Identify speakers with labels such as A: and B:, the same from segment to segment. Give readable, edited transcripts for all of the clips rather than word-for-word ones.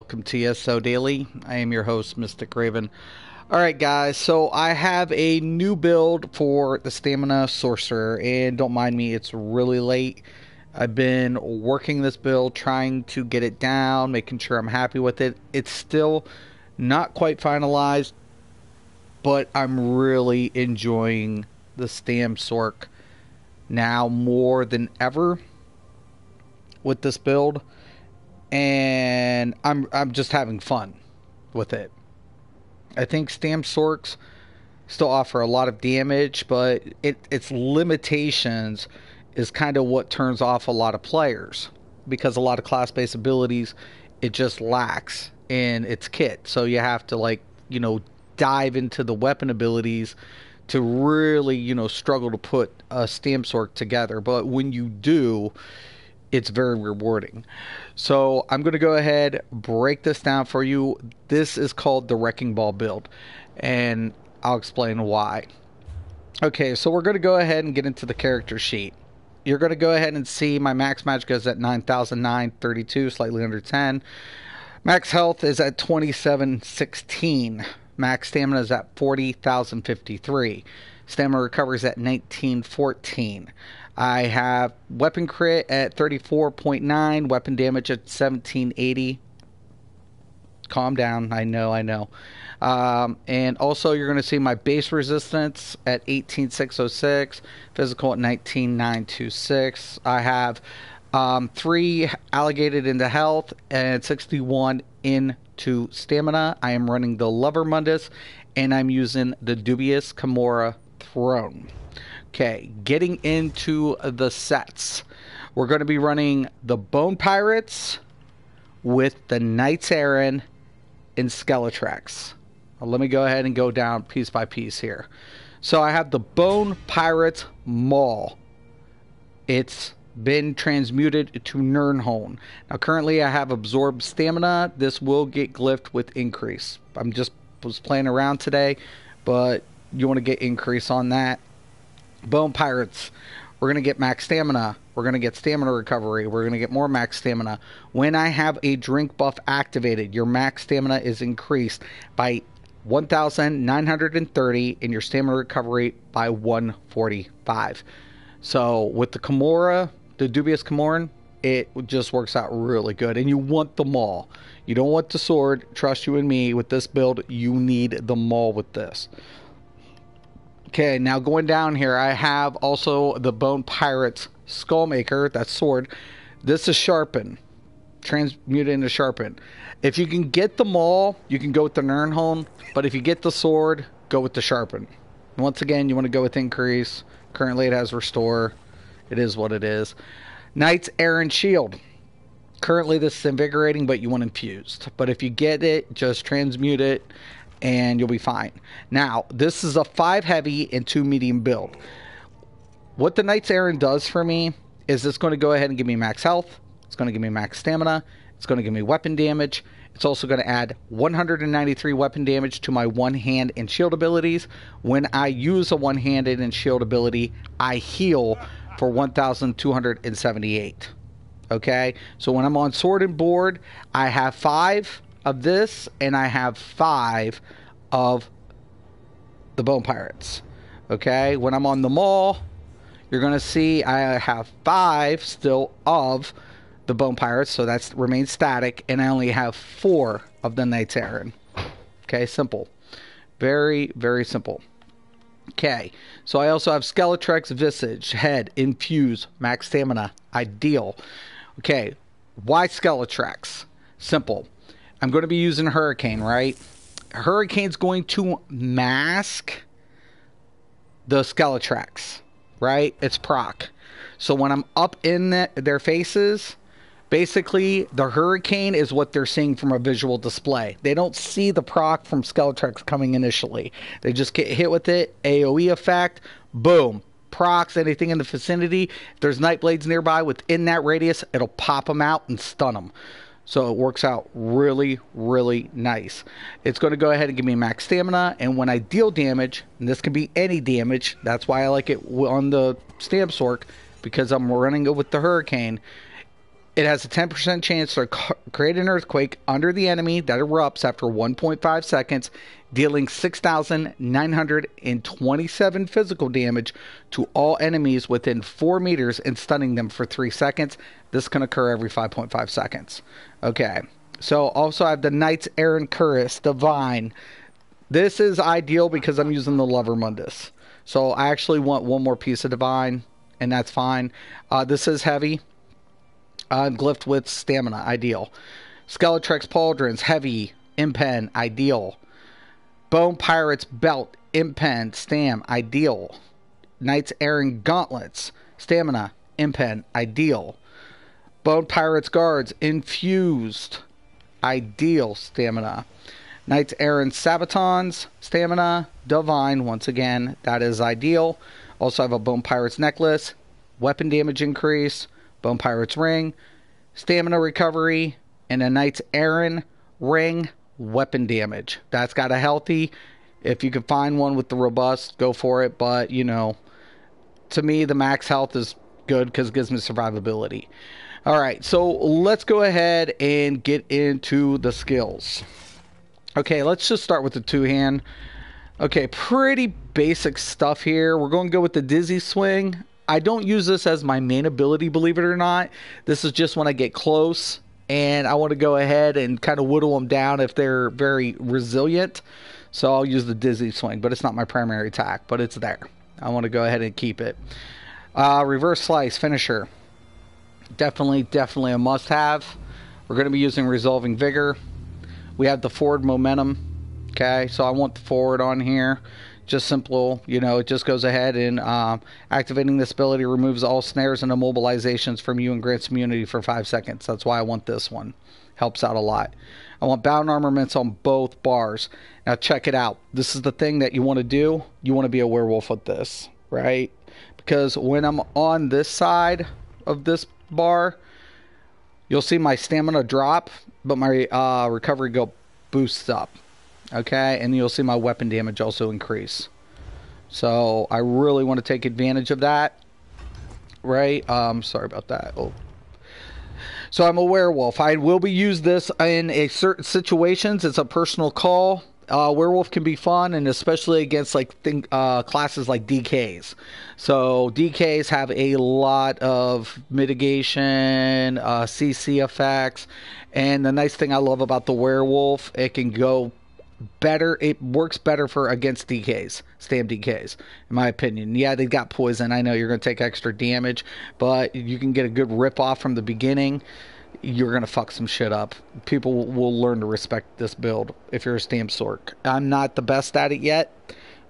A: welcome to ESO Daily. I am your host, Mystic Raven. Alright guys, so I have a new build for the Stamina Sorcerer, and don't mind me, it's really late. I've been working this build, trying to get it down, making sure I'm happy with it. It's still not quite finalized, but I'm really enjoying the Stam Sorc now more than ever with this build. And I'm just having fun with it. I think Stam Sorcs still offer a lot of damage, but its limitations is kind of what turns off a lot of players, because a lot of class-based abilities it just lacks in its kit. So you have to dive into the weapon abilities to really struggle to put a Stam Sorc together. But when you do, it's very rewarding. So I'm going to go ahead, break this down for you. This is called the Wrecking Ball build, and I'll explain why. Okay, so we're going to go ahead and get into the character sheet. You're going to go ahead and see my max magic is at 9,932, slightly under 10. Max health is at 2,716. Max stamina is at 40,053. Stamina recovery is at 1914. I have weapon crit at 34.9, weapon damage at 1780. Calm down, I know. And also you're going to see my base resistance at 18,606, physical at 19,926. I have 3 allocated into health and 61 into stamina. I am running the Lover Mundus, and I'm using the Dubious Kimura Throne. Okay, getting into the sets. We're going to be running the Bone Pirates with the Knights Errant and Skeletrex. Well, let me go ahead and go down piece by piece here. So I have the Bone Pirates Maul. It's been transmuted to Nirnhone. Now currently I have absorbed stamina. This will get glyphed with increase. Was playing around today, but you want to get increase on that. Bone Pirates, we're going to get max stamina. We're going to get stamina recovery. We're going to get more max stamina. When I have a drink buff activated, your max stamina is increased by 1,930 and your stamina recovery by 145. So with the Kimura, the Dubious Kimura, it just works out really good. And you want the Maul. You don't want the sword. Trust you and me, with this build, you need the Maul with this. Okay, now going down here, I have also the Bone Pirates Skullmaker, that's sword. This is Sharpen. Transmute into Sharpen. If you can get the Maul, you can go with the Nirnhone, but if you get the sword, go with the Sharpen. Once again, you want to go with increase. Currently it has restore. It is what it is. Knights Errant Shield. Currently this is invigorating, but you want infused. But if you get it, just transmute it, and you'll be fine. Now, this is a 5 heavy and 2 medium build. What the Knights Errant does for me is it's going to go ahead and give me max health. It's going to give me max stamina. It's going to give me weapon damage. It's also going to add 193 weapon damage to my one-hand and shield abilities. When I use a one-handed and shield ability, I heal for 1,278. Okay? So when I'm on sword and board, I have 5 of this, and I have 5 of the Bone Pirates. Okay, when I'm on the Maul, you're going to see I have 5 still of the Bone Pirates, so that remains static, and I only have 4 of the Knights Errant. Okay, simple. Very, very simple. Okay, so I also have Skeletrex Visage, Head, Infuse, Max Stamina, Ideal. Okay, why Skeletrex? Simple. I'm going to be using Hurricane, right? Hurricane's going to mask the Skeletrex, right? It's proc. So when I'm up in their faces, basically the Hurricane is what they're seeing from a visual display. They don't see the proc from Skeletrex coming initially. They just get hit with it, AoE effect, boom. Procs anything in the vicinity. If there's Nightblades nearby within that radius, it'll pop them out and stun them. So it works out really, really nice. It's going to go ahead and give me max stamina, and when I deal damage, and this can be any damage, that's why I like it on the Stam Sorc, because I'm running it with the Hurricane, It has a 10% chance to create an earthquake under the enemy that erupts after 1.5 seconds, dealing 6,927 physical damage to all enemies within 4 meters and stunning them for 3 seconds. This can occur every 5.5 seconds. Okay, so also I have the Knight's Aaron Curris Divine. This is ideal because I'm using the Lover Mundus. So I actually want one more piece of Divine, and that's fine. This is heavy. Glyphed with Stamina, ideal. Skeletrix Pauldrons, heavy. Impen, ideal. Bone Pirates Belt, Impen, Stam, ideal. Knights Aaron Gauntlets, Stamina, Impen, ideal. Bone Pirates Guards, Infused, ideal, Stamina. Knights Aaron Sabatons, Stamina, Divine, once again, that is ideal. Also have a Bone Pirates Necklace, Weapon Damage Increase, Bone Pirates Ring, Stamina Recovery, and a Knight's Aaron Ring, Weapon Damage. That's got a healthy. If you can find one with the robust, go for it. But, you know, to me, the max health is good because it gives me survivability. Alright, so let's go ahead and get into the skills. Okay, let's just start with the two-hand. Okay, pretty basic stuff here. We're going to go with the Dizzy Swing. I don't use this as my main ability, believe it or not. This is just when I get close and I want to go ahead and kind of whittle them down if they're very resilient. So I'll use the Dizzy Swing, but it's not my primary attack, but it's there. I want to go ahead and keep it. Reverse Slice, Finisher. Definitely a must-have. We're going to be using Resolving Vigor. We have the Forward Momentum. Okay, so I want the forward on here. Just simple, you know, it just goes ahead and activating this ability removes all snares and immobilizations from you and grants immunity for 5 seconds. That's why I want this one. Helps out a lot. I want bound armaments on both bars. Now check it out. This is the thing that you want to do. You want to be a werewolf with this, right? Because when I'm on this side of this bar, you'll see my stamina drop, but my recovery go boosts up. Okay, and you'll see my weapon damage also increase. So I really want to take advantage of that. Right? Sorry about that. Oh. So I'm a werewolf. I will be used this in a certain situations. It's a personal call. Werewolf can be fun, and especially against like classes like DKs. So DKs have a lot of mitigation, CC effects, and the nice thing I love about the werewolf, it can go better. It works better for against DKs, Stam DKs, in my opinion. Yeah, they got poison. I know you're going to take extra damage, but you can get a good rip off from the beginning. You're going to fuck some shit up. People will learn to respect this build if you're a Stam Sorc. I'm not the best at it yet,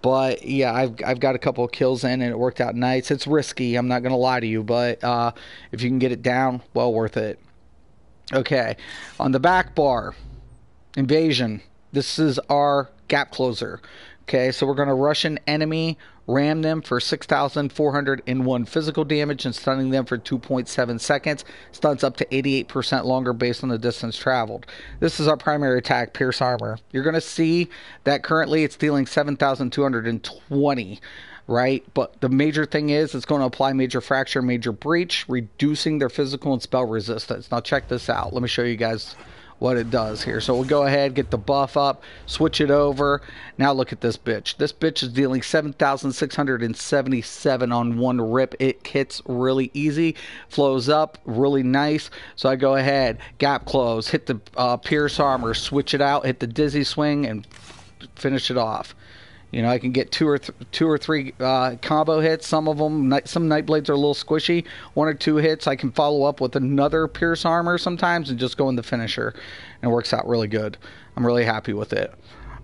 A: but yeah, I've got a couple of kills in and it worked out nice. It's risky, I'm not going to lie to you, but if you can get it down, well worth it. Okay, on the back bar, Invasion. This is our gap closer. Okay, so we're going to rush an enemy, ram them for 6,401 physical damage, and stunning them for 2.7 seconds. Stuns up to 88% longer based on the distance traveled. This is our primary attack, Pierce Armor. You're going to see that currently it's dealing 7,220. Right? But the major thing is it's going to apply Major Fracture, Major Breach, reducing their physical and spell resistance. Now check this out. Let me show you guys what it does here. So we'll go ahead, get the buff up, switch it over. Now look at this bitch. This bitch is dealing 7,677 on one rip. It hits really easy, flows up really nice. So I go ahead, gap close, hit the Pierce Armor, switch it out, hit the Dizzy Swing, and finish it off. You know, I can get two or three combo hits. Some of them, some Nightblades are a little squishy. 1 or 2 hits, I can follow up with another Pierce Armor sometimes and just go in the finisher. And it works out really good. I'm really happy with it.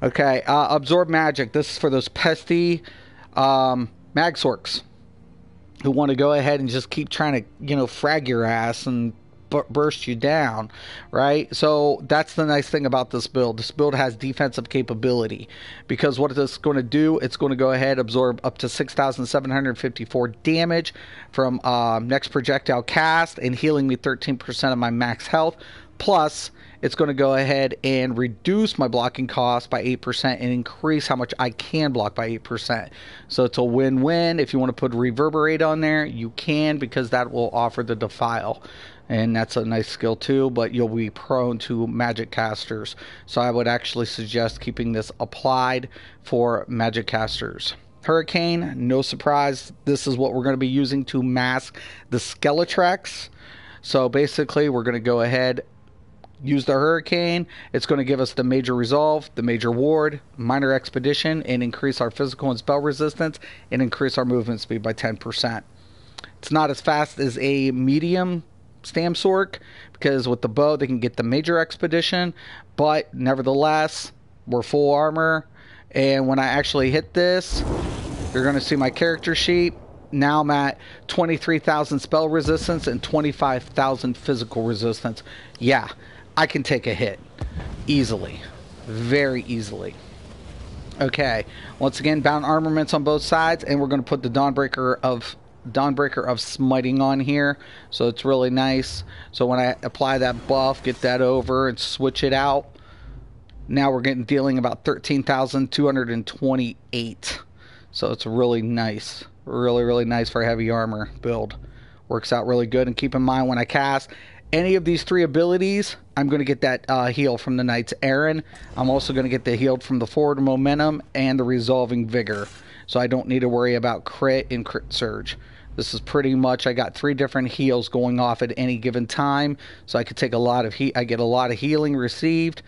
A: Okay, Absorb Magic. This is for those pesty Mag Sorcs who want to go ahead and just keep trying to, you know, frag your ass and burst you down, right? So that's the nice thing about this build. This build has defensive capability because what it's going to do, it's going to go ahead absorb up to 6,754 damage from next projectile cast and healing me 13% of my max health. Plus, it's going to go ahead and reduce my blocking cost by 8% and increase how much I can block by 8%. So it's a win-win. If you want to put Reverberate on there, you can, because that will offer the Defile. and that's a nice skill too, but you'll be prone to magic casters. So I would actually suggest keeping this applied for magic casters. Hurricane, no surprise, this is what we're going to be using to mask the Skeletrex. So basically we're going to go ahead, use the Hurricane. It's going to give us the Major Resolve, the Major Ward, Minor Expedition, and increase our physical and spell resistance, and increase our movement speed by 10%. It's not as fast as a medium Stam Sorc, because with the bow they can get the Major Expedition, but nevertheless we're full armor. And when I actually hit this, you're going to see my character sheet. Now I'm at 23,000 spell resistance and 25,000 physical resistance. Yeah, I can take a hit easily, very easily. Okay, once again, bound armaments on both sides, and we're going to put the Dawnbreaker of Smiting on here, so it's really nice. So when I apply that buff, get that over and switch it out, now we're dealing about 13,228. So it's really nice, really nice for a heavy armor build. Works out really good. And keep in mind, when I cast any of these 3 abilities, I'm going to get that heal from the Knight's Errand. I'm also going to get the healed from the Forward Momentum and the Resolving Vigor, so I don't need to worry about crit and crit surge. This is pretty much, I got 3 different heals going off at any given time, so I could take a lot of I get a lot of healing received,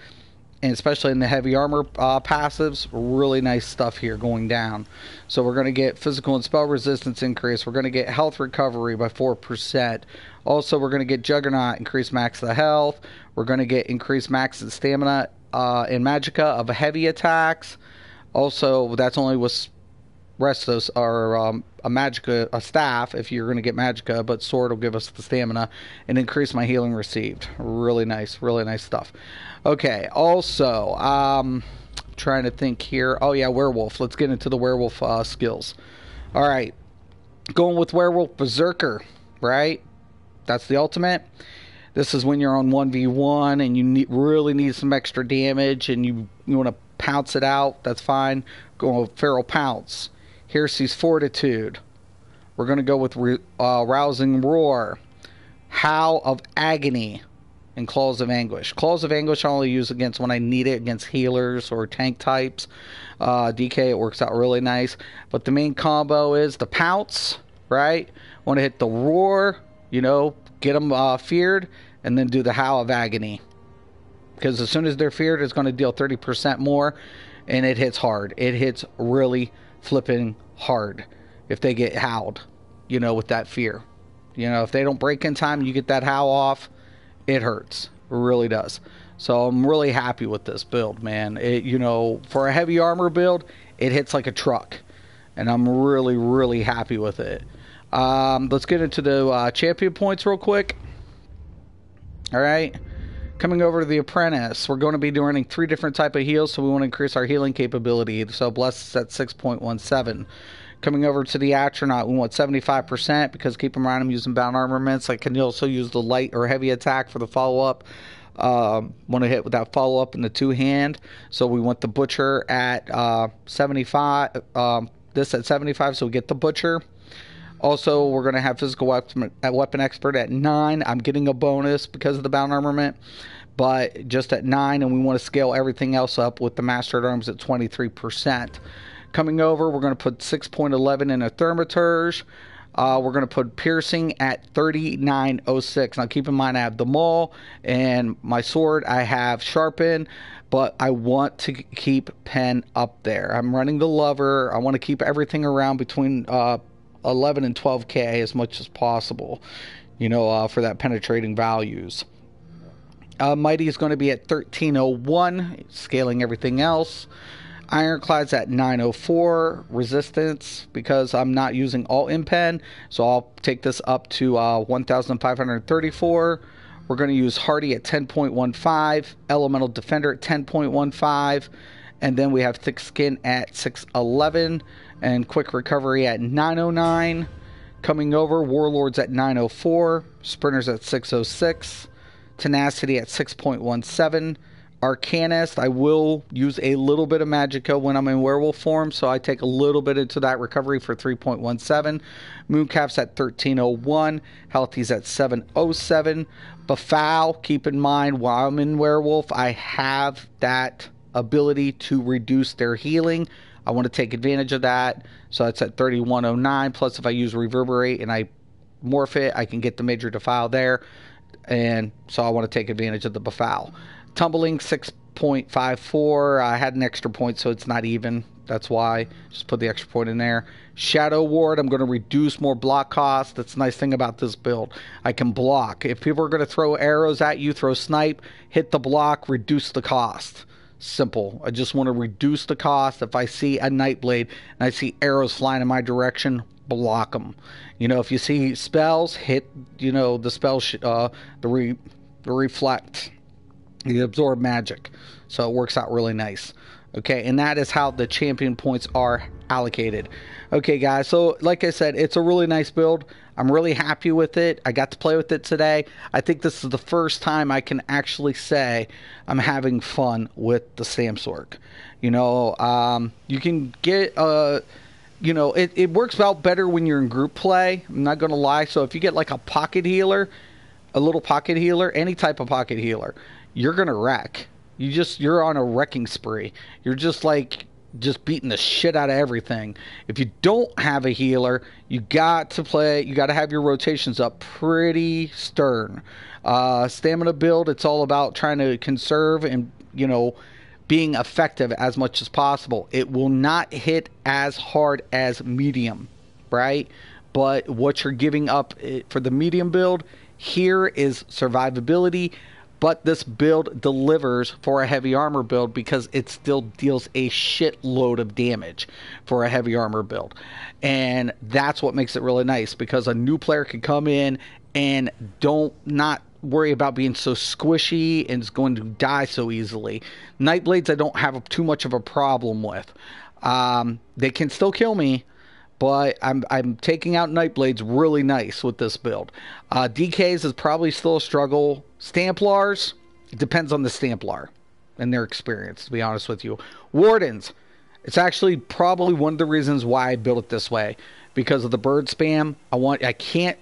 A: and especially in the heavy armor passives, really nice stuff here going down. So we're going to get physical and spell resistance increase. We're going to get health recovery by 4%. Also, we're going to get Juggernaut, increase max the health. We're going to get increased max the stamina and magicka of heavy attacks. Also, that's only with rest of those are a magicka, a staff if you're going to get magicka, but sword will give us the stamina and increase my healing received. Really nice stuff. Okay, also trying to think here. Oh yeah, werewolf. Let's get into the werewolf skills. All right, going with werewolf berserker, right? That's the ultimate. This is when you're on 1v1 and you really need some extra damage and you want to pounce it out. That's fine. Go with feral pounce. Here sees fortitude. We're going to go with rousing roar, howl of agony, and claws of anguish. Claws of anguish I only use against when I need it against healers or tank types. DK, it works out really nice. But the main combo is the pounce, right? Want to hit the roar, you know, get them feared, and then do the howl of agony. Because as soon as they're feared, it's going to deal 30% more, and it hits hard. It hits really flipping hard if they get howled, you know, with that fear. You know, if they don't break in time, you get that howl off, it hurts. It really does. So I'm really happy with this build, man. It, you know, for a heavy armor build, it hits like a truck, and I'm really happy with it. Let's get into the champion points real quick. All right. Coming over to the apprentice, we're going to be doing 3 different type of heals, so we want to increase our healing capability. So bless is at 6.17. Coming over to the astronaut, we want 75% because keep in mind I'm using bound armaments. I can also use the light or heavy attack for the follow-up. Want to hit with that follow-up in the 2-hand. So we want the butcher at 75. This at 75, so we get the butcher. Also, we're going to have physical weapon expert at 9. I'm getting a bonus because of the bound armament, but just at 9, and we want to scale everything else up with the master at arms at 23%. Coming over, we're going to put 6.11 in a thaumaturge. We're going to put piercing at 3906. Now, keep in mind, I have the maul, and my sword I have sharpen, but I want to keep pen up there. I'm running the lover. I want to keep everything around between 11 and 12k as much as possible, you know, for that penetrating values. Mighty is going to be at 1301, scaling everything else. Ironclad's at 904, resistance, because I'm not using all impen, so I'll take this up to 1534. We're going to use Hardy at 10.15, Elemental Defender at 10.15, and then we have Thick Skin at 611, and Quick Recovery at 909. Coming over, Warlords at 904, Sprinters at 606, Tenacity at 6.17, Arcanist, I will use a little bit of Magicka when I'm in werewolf form, so I take a little bit into that recovery for 3.17. Mooncalf's at 1301. Healthy's at 707. Befoul, keep in mind, while I'm in werewolf, I have that ability to reduce their healing. I want to take advantage of that, so that's at 3109. Plus, if I use Reverberate and I morph it, I can get the Major Defile there, and so I want to take advantage of the Befoul. Tumbling 6.54. I had an extra point, so it's not even. That's why. Just put the extra point in there. Shadow Ward, I'm going to reduce more block cost. That's the nice thing about this build. I can block. If people are going to throw arrows at you, throw snipe, hit the block, reduce the cost. Simple. I just want to reduce the cost. If I see a Nightblade and I see arrows flying in my direction, block them. You know, if you see spells, hit, you know, the spell, the reflect. You absorb magic, so it works out really nice. Okay, and that is how the champion points are allocated. Okay, guys, so like I said, it's a really nice build. I'm really happy with it. I got to play with it today. I think this is the first time I can actually say I'm having fun with the Stam Sorc. You know, you can get you know, it works out better when you're in group play. I'm not going to lie. So if you get like a pocket healer, a little pocket healer, any type of pocket healer, you're going to wreck. You're on a wrecking spree. You're just beating the shit out of everything. If you don't have a healer, you got to have your rotations up pretty stern. Stamina build, it's all about trying to conserve and, you know, being effective as much as possible. It will not hit as hard as medium, right? But what you're giving up for the medium build here is survivability. But this build delivers for a heavy armor build because it still deals a shitload of damage for a heavy armor build. And that's what makes it really nice, because a new player can come in and not worry about being so squishy and is going to die so easily. Nightblades I don't have too much of a problem with. They can still kill me, but I'm taking out Nightblades really nice with this build. DKs is probably still a struggle. Stamplars, it depends on the Stamplar and their experience, to be honest with you. Wardens, it's actually probably one of the reasons why I built it this way, because of the bird spam. I can't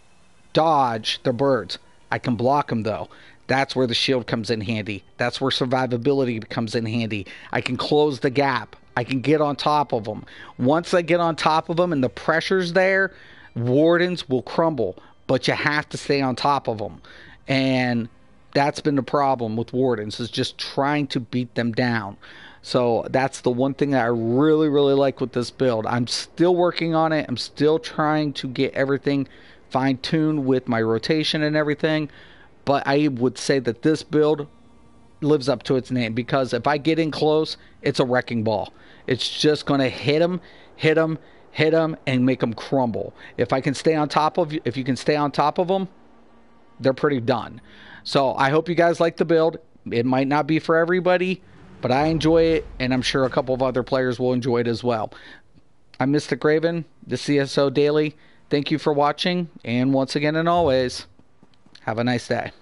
A: dodge the birds. I can block them though. That's where the shield comes in handy. That's where survivability comes in handy. I can close the gap. I can get on top of them. Once I get on top of them and the pressure's there, Wardens will crumble, but you have to stay on top of them. And that's been the problem with Wardens, is just trying to beat them down. So that's the one thing that I really, really like with this build. I'm still working on it. I'm still trying to get everything fine-tuned with my rotation and everything. But I would say that this build lives up to its name, because if I get in close, it's a wrecking ball. It's just going to hit them, and make them crumble. If you can stay on top of them, they're pretty done. So I hope you guys like the build. It might not be for everybody, but I enjoy it, and I'm sure a couple of other players will enjoy it as well. I'm Mystic Raven, the CSO Daily. Thank you for watching, and once again and always, have a nice day.